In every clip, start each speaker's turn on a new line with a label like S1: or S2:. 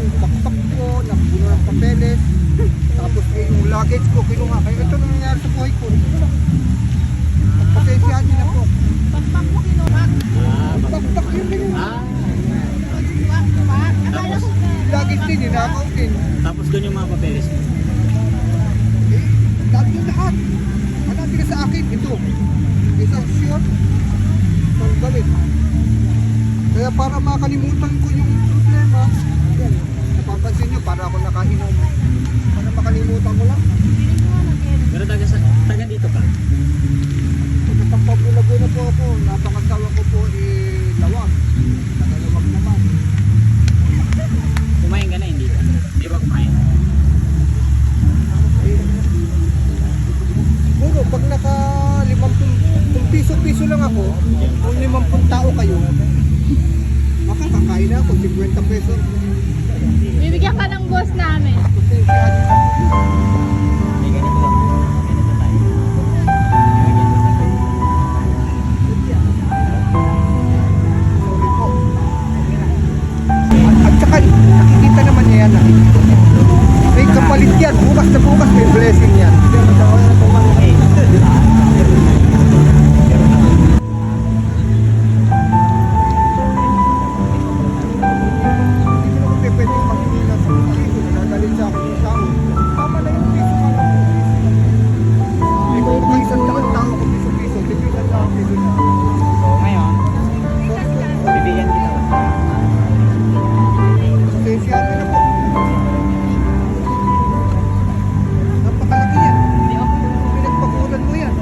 S1: yung backpack ko, napuno ng papeles. Tapos yung luggage ko, kinuha. Kaya ito na nangyari sa buhay ko. Pasensyahan niyo na po.
S2: Backpack mo kinuha.
S1: Backpack yun din.
S2: Akala ko
S1: Luggage din, ninakaw din.
S3: Tapos doon yung mga papeles mo.
S1: Lahat yung lahat. Hanapin ka sa akin. Ito. Isang short. Isang damit. Kaya para makalimutan ko yung problema, yan. Napapansin nyo, para ako nakainom. Para makalimutan ko lang.
S3: Pero taga dito ka?
S1: Pagkatang Pablo Laguna po ako. Napakasawa ko po Lawag. Tagalawag naman.
S3: Kumain ka na, hindi ka? Di ba kumain?
S1: Siguro, pag naka 50, kung piso-piso lang ako, kung 50 tao kayo, makakakain na ako, 50 pesos.
S2: bibigyan ka ng boss namin.
S1: Pasensyahan niyo na po.
S3: May ganito. Ganito tayo.
S1: Sorry po. At saka, nakikita naman niya yan. May kapalit yan. Bukas na bukas may blessing yan.
S3: Okay.
S1: Hindi ko naman pwedeng makikita sa piso. Nagagalit sa akin yung tao. Tama na yung piso ka lang. Hindi ko pag isang daang tao kung piso-piso. Hindi ko isang daang piso na.
S3: So ngayon, bibigyan kita.
S1: Pasensyahan niyo na po. Napakalaki yan. Pinagpaguran mo yan.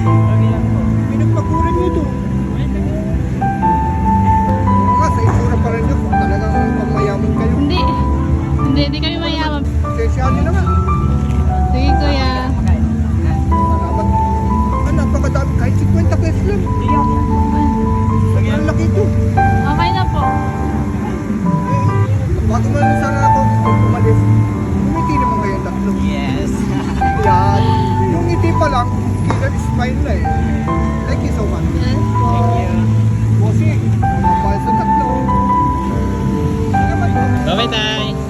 S3: Okay lang po.
S1: Pinagpaguran mo ito. Oo nga, sa itsura pa rin nyo. Talagang pamayaman kayo.
S2: Hindi kami mayaman.
S1: Pasensyahan niyo na nga.
S2: Sige kuya.
S1: Salamat. Napakadami. Kahit 50 pesos lang. Sobrang laki ito.
S2: Okay na po.
S1: Bago man sana ako umalis, umiti naman kayo tatlo.
S3: Yes.
S1: Yan. Yung ngiti pa lang, killer smile na eh. Thank you so much.
S2: Yes po.
S3: Thank you.
S1: Bossy, mapahal sa tatlo. Salamat po.
S3: Bye-bye, tay.